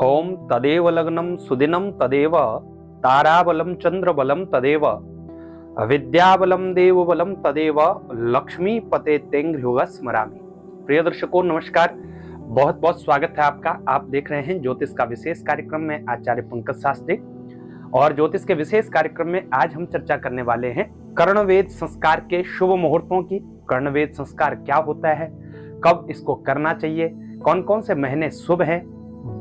ओम तदेव लग्नं सुदिनं तदेव ताराबलं चंद्रबलं तदेव विद्याबलं देवबलं तदेव लक्ष्मीपते तेंग्र्युग स्मरामि। प्रिय दर्शकों नमस्कार, बहुत बहुत स्वागत है आपका। आप देख रहे हैं ज्योतिष का विशेष कार्यक्रम में आचार्य पंकज शास्त्री। और ज्योतिष के विशेष कार्यक्रम में आज हम चर्चा करने वाले हैं कर्णवेद संस्कार के शुभ मुहूर्तों की। कर्णवेद संस्कार क्या होता है, कब इसको करना चाहिए, कौन कौन से महीने शुभ हैं,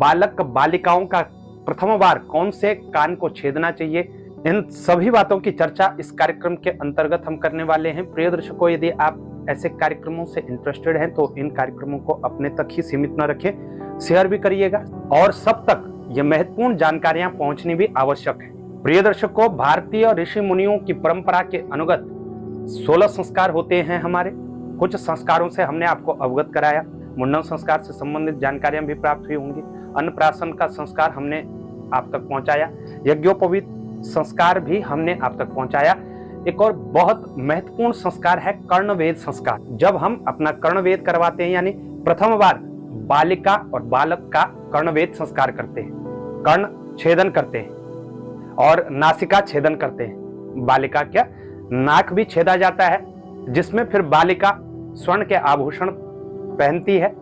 बालक बालिकाओं का प्रथम बार कौन से कान को छेदना चाहिए, इन सभी बातों की चर्चा इस कार्यक्रम के अंतर्गत हम करने वाले हैं। प्रिय दर्शकों, यदि आप ऐसे कार्यक्रमों से इंटरेस्टेड हैं तो इन कार्यक्रमों को अपने तक ही सीमित न रखें, शेयर भी करिएगा और सब तक ये महत्वपूर्ण जानकारियां पहुंचनी भी आवश्यक है। प्रिय दर्शकों, भारतीय ऋषि मुनियों की परंपरा के अनुगत 16 संस्कार होते हैं हमारे। कुछ संस्कारों से हमने आपको अवगत कराया, मुंडन संस्कार से संबंधित जानकारियां भी प्राप्त हुई होंगी, अन्नप्राशन का संस्कार हमने आप तक पहुंचाया, यज्ञोपवीत संस्कार भी हमने आप तक पहुंचाया। एक और बहुत महत्वपूर्ण संस्कार है कर्णवेद संस्कार। जब हम अपना कर्णवेद करवाते हैं, यानी प्रथम बार बालिका और बालक का कर्णवेद संस्कार करते हैं, कर्ण छेदन करते हैं और नासिका छेदन करते हैं। बालिका क्या नाक भी छेदा जाता है, जिसमें फिर बालिका स्वर्ण के आभूषण पहनती है।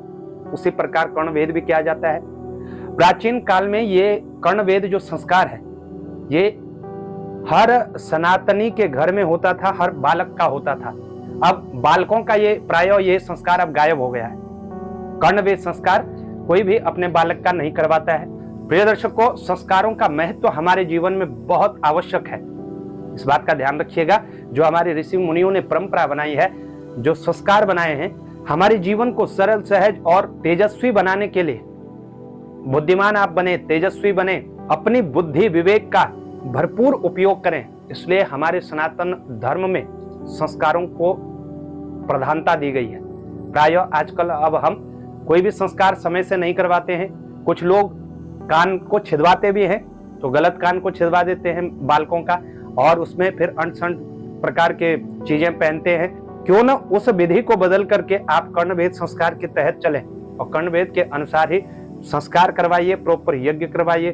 उसी प्रकार कर्णवेद भी किया जाता है। प्राचीन काल में ये कर्णवेद जो संस्कार है ये हर सनातनी के घर में होता था, हर बालक का होता था। अब बालकों का ये प्रायः ये संस्कार अब गायब हो गया है। कर्णवेद संस्कार कोई भी अपने बालक का नहीं करवाता है। प्रिय दर्शकों, संस्कारों का महत्व हमारे जीवन में बहुत आवश्यक है, इस बात का ध्यान रखिएगा। जो हमारे ऋषि मुनियों ने परंपरा बनाई है, जो संस्कार बनाए हैं, हमारे जीवन को सरल सहज और तेजस्वी बनाने के लिए, बुद्धिमान आप बने, तेजस्वी बने, अपनी बुद्धि विवेक का भरपूर उपयोग करें। इसलिए हमारे सनातन धर्म में संस्कारों को प्रधानता दी गई है। प्रायः आजकल अब हम कोई भी संस्कार समय से नहीं करवाते हैं। कुछ लोग कान को छिदवाते भी हैं तो गलत कान को छिदवा देते हैं बालकों का, और उसमें फिर अनसंट प्रकार के चीजें पहनते हैं। क्यों न उस विधि को बदल करके आप कर्णवेद संस्कार के तहत चलें और कर्णवेद के अनुसार ही संस्कार करवाइए, प्रॉपर यज्ञ करवाइए,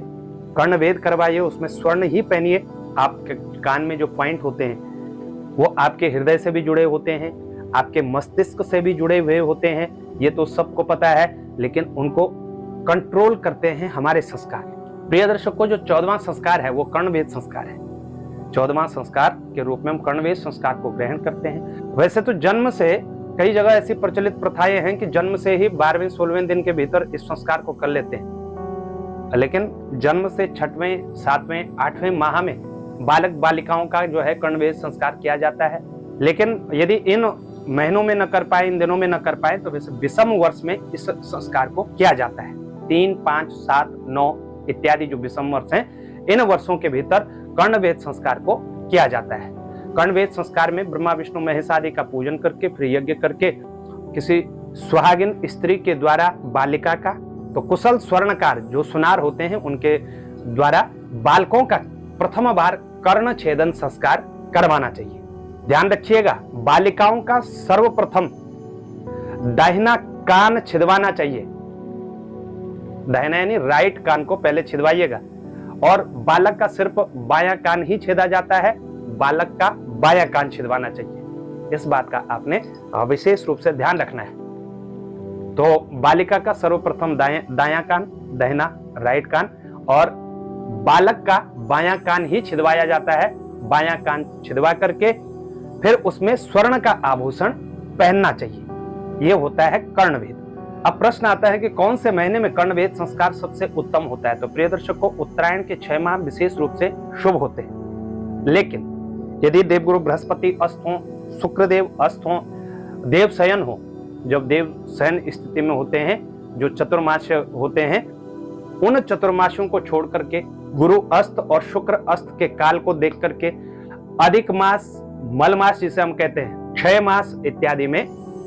कर्णवेद करवाइए, उसमें स्वर्ण ही पहनिए। आपके कान में जो पॉइंट होते हैं वो आपके हृदय से भी जुड़े होते हैं, आपके मस्तिष्क से भी जुड़े हुए होते हैं। ये तो सबको पता है, लेकिन उनको कंट्रोल करते हैं हमारे संस्कार। प्रिय दर्शकों, जो 14वां संस्कार है वो कर्णवेद संस्कार है। 14वां संस्कार के रूप में हम कर्णवेद संस्कार को ग्रहण करते हैं। वैसे तो जन्म से कई जगह ऐसी प्रचलित प्रथाएं हैं कि जन्म से ही 12वें 16वें दिन के भीतर इस संस्कार को कर लेते हैं, लेकिन जन्म से 6वें 7वें 8वें माह में बालक बालिकाओं का जो है कर्णवेद संस्कार किया जाता है। लेकिन यदि इन महीनों में न कर पाए, इन दिनों में न कर पाए, तो वैसे विषम वर्ष में इस संस्कार को किया जाता है। 3, 5, 7, 9 इत्यादि जो विषम वर्ष हैं, इन वर्षों के भीतर कर्णवेद संस्कार को किया जाता है। कर्णवेद संस्कार में ब्रह्मा विष्णु महेश आदि का पूजन करके, फिर यज्ञ करके, किसी सुहागिन स्त्री के द्वारा बालिका का, तो कुशल स्वर्णकार जो सुनार होते हैं उनके द्वारा बालकों का प्रथम बार कर्ण छेदन संस्कार करवाना चाहिए। ध्यान रखिएगा, बालिकाओं का सर्वप्रथम दाहिना कान छिदवाना चाहिए। दाहिना यानी राइट कान को पहले छिदवाइएगा, और बालक का सिर्फ बायां कान ही छेदा जाता है, बालक का बायां कान छिदवाना चाहिए। इस बात का आपने विशेष रूप से ध्यान रखना है। तो बालिका का सर्वप्रथम दायां कान, दाहिना राइट कान, और बालक का बायां कान ही छिदवाया जाता है। बायां कान छिदवा करके फिर उसमें स्वर्ण का आभूषण पहनना चाहिए। यह होता है कर्णवेद। अब प्रश्न आता है कि कौन से महीने में कर्णवेद संस्कार सबसे उत्तम होता है। तो प्रिय दर्शकों, उत्तरायण के 6 माह विशेष रूप से शुभ होते हैं। लेकिन यदि देवगुरु बृहस्पति अस्त हो, शुक्रदेव अस्त हो, देव शयन हो, जब देव शयन स्थिति में होते हैं, जो चतुर्मास होते हैं, उन चतुर्मासों को छोड़ करके गुरु अस्त और शुक्र अस्त के काल को देख करके अधिक मास, मल मास जिसे हम कहते हैं, 6 मास इत्यादि में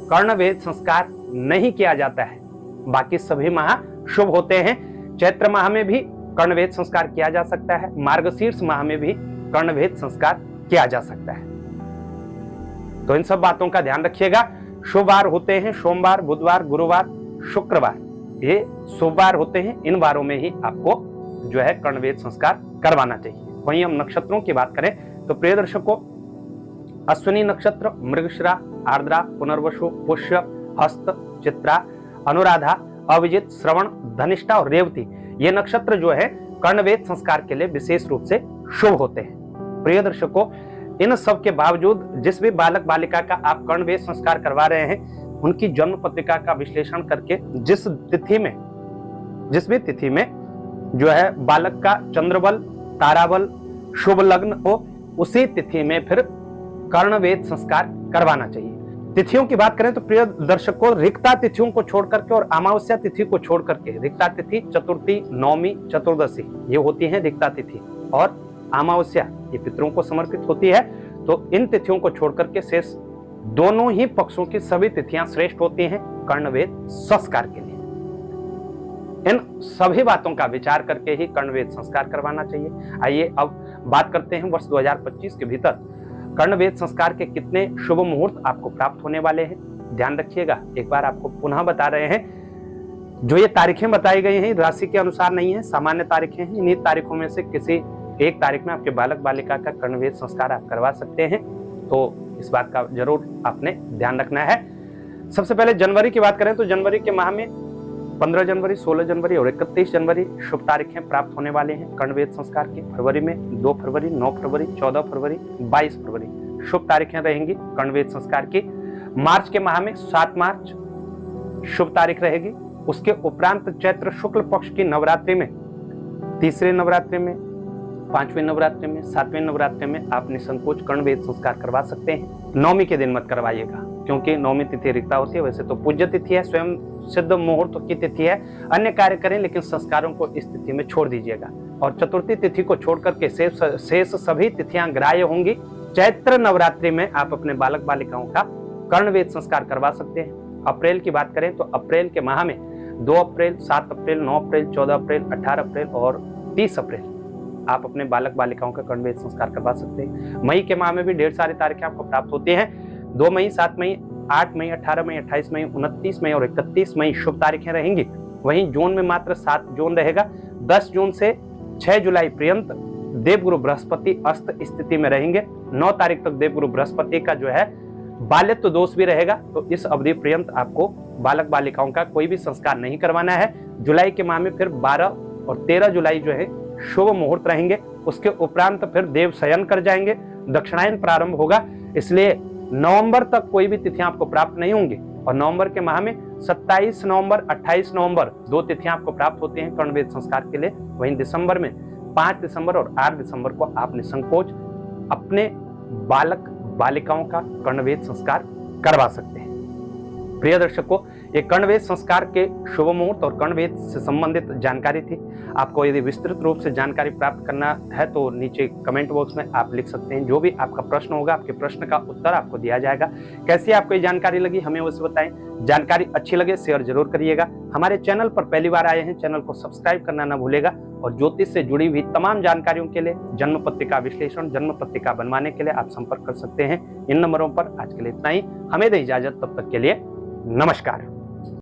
कर्णवेद संस्कार नहीं किया जाता है। बाकी सभी माह शुभ होते हैं। चैत्र माह में भी कर्णवेद संस्कार किया जा सकता है, मार्गशीर्ष माह में भी कर्णवेद संस्कार किया जा सकता है। तो इन सब बातों का ध्यान रखिएगा। शुभ वार होते हैं सोमवार, बुधवार, गुरुवार, शुक्रवार। ये शुभ वार होते हैं, इन वारों में ही आपको जो है कर्णवेद संस्कार करवाना चाहिए। वहीं हम नक्षत्रों की बात करें तो प्रिय दर्शकों, अश्विनी नक्षत्र, मृगशिरा, आर्द्रा, पुनर्वसु, पुष्य, हस्त, चित्रा, अनुराधा, अभिजित, श्रवण, धनिष्ठा और रेवती, ये नक्षत्र जो है कर्णवेद संस्कार के लिए विशेष रूप से शुभ होते हैं। प्रिय दर्शकों, इन सब के बावजूद जिस भी बालक बालिका का आप कर्णवेद संस्कार करवा रहे हैं, उनकी जन्म पत्रिका का विश्लेषण करके जिस भी तिथि में जो है बालक का चंद्रबल, ताराबल, शुभ लग्न हो, उसी तिथि में फिर कर्णवेद संस्कार करवाना चाहिए। तिथियों की बात करें तो प्रिय दर्शकों, रिक्ता तिथियों को छोड़ करके और अमावस्या तिथि को छोड़ करके, रिक्ता तिथि चतुर्थी, नवमी, चतुर्दशी ये होती है रिक्ता तिथि, और अमावस्या ये पितरों को समर्पित होती है। तो इन तिथियों को छोड़ करके शेष दोनों ही पक्षों की सभी तिथियां श्रेष्ठ होती हैं कर्णवेद संस्कार के लिए। इन सभी बातों का विचार करके ही कर्णवेद संस्कार करवाना चाहिए। आइए अब बात करते हैं वर्ष 2025 के भीतर कर्णवेद संस्कार के कितने शुभ मुहूर्त आपको प्राप्त होने वाले हैं। ध्यान रखिएगा, एक बार आपको पुनः बता रहे हैं, जो ये तारीखें बताई गई हैं राशि के अनुसार नहीं है, सामान्य तारीखें हैं। इन्हीं तारीखों में से किसी एक तारीख में आपके बालक बालिका का कर्णवेद संस्कार आप करवा सकते हैं। तो इस बात का जरूर आपने ध्यान रखना है। सबसे पहले जनवरी की बात करें तो जनवरी के माह में 15 जनवरी, 16 जनवरी और 31 जनवरी शुभ तारीखें प्राप्त होने वाले हैं कर्णवेद संस्कार की। फरवरी में 2 फरवरी, 9 फरवरी, 14 फरवरी, 22 फरवरी शुभ तारीखें रहेंगी कर्णवेद संस्कार की। मार्च के माह में 7 मार्च शुभ तारीख रहेगी। उसके उपरांत चैत्र शुक्ल पक्ष की नवरात्रि में, तीसरे नवरात्रि में, 5वें नवरात्रि में, 7वें नवरात्रि में आप निसंकोच कर्णवेद संस्कार करवा सकते हैं। नवमी के दिन मत करवाइएगा, क्योंकि नवमी तिथि रिक्ता होती है। वैसे तो पूज्य तिथि है, स्वयं सिद्ध मुहूर्त की तिथि है, अन्य कार्य करें, लेकिन संस्कारों को इस तिथि में छोड़ दीजिएगा। और चतुर्थी तिथि को छोड़ करके शेष सभी तिथियां ग्राह्य होंगी। चैत्र नवरात्रि में आप अपने बालक बालिकाओं का कर्णवेद संस्कार करवा सकते हैं। अप्रैल की बात करें तो अप्रैल के माह में 2 अप्रैल, 7 अप्रैल, 9 अप्रैल, 14 अप्रैल, 18 अप्रैल और 30 अप्रैल आप अपने बालक बालिकाओं का कर्णवेद संस्कार करवा सकते हैं। मई के माह में भी ढेर सारी तारीखें आपको प्राप्त होती हैं। 2 मई, 7 मई, 8 मई, 18 मई, 28 मई, 29 मई और 31 मई शुभ तारीखें रहेंगी। वहीं जून में मात्र 7 जून रहेगा। 10 जून से 6 जुलाई पर्यंत देवगुरु बृहस्पति अस्त स्थिति में रहेंगे। 9 तारीख तक देवगुरु बृहस्पति का जो है बाल्यत्व दोष भी रहेगा। तो इस अवधि पर्यंत आपको बालक बालिकाओं का कोई भी संस्कार नहीं करवाना है। जुलाई के माह में फिर 12 और 13 जुलाई जो है शुभ मुहूर्त रहेंगे। उसके उपरांत फिर देव शयन कर जाएंगे, दक्षिणायन प्रारंभ होगा। इसलिए नवंबर तक कोई भी तिथियां आपको प्राप्त नहीं होंगी। और नवंबर के माह में 27 नवंबर, 28 नवंबर 2 तिथियां आपको प्राप्त होती हैं कर्णवेद संस्कार के लिए। वहीं दिसंबर में 5 दिसंबर और 8 दिसंबर को आप निसंकोच अपने बालक बालिकाओं का कर्णवेद संस्कार करवा सकते हैं। प्रिय दर्शकों, ये कर्णवेद संस्कार के शुभ मुहूर्त और कर्णवेद से संबंधित जानकारी थी। आपको यदि विस्तृत रूप से जानकारी प्राप्त करना है तो नीचे कमेंट बॉक्स में आप लिख सकते हैं। जो भी आपका प्रश्न होगा, आपके प्रश्न का उत्तर आपको दिया जाएगा। कैसी आपको ये जानकारी लगी हमें उसे बताएं। जानकारी अच्छी लगे शेयर जरूर करिएगा। हमारे चैनल पर पहली बार आए हैं, चैनल को सब्सक्राइब करना न भूलेगा। और ज्योतिष से जुड़ी हुई तमाम जानकारियों के लिए, जन्म पत्रिका विश्लेषण, जन्म पत्रिका बनवाने के लिए आप संपर्क कर सकते हैं इन नंबरों पर। आज के लिए इतना ही, हमें दें इजाजत, तब तक के लिए नमस्कार।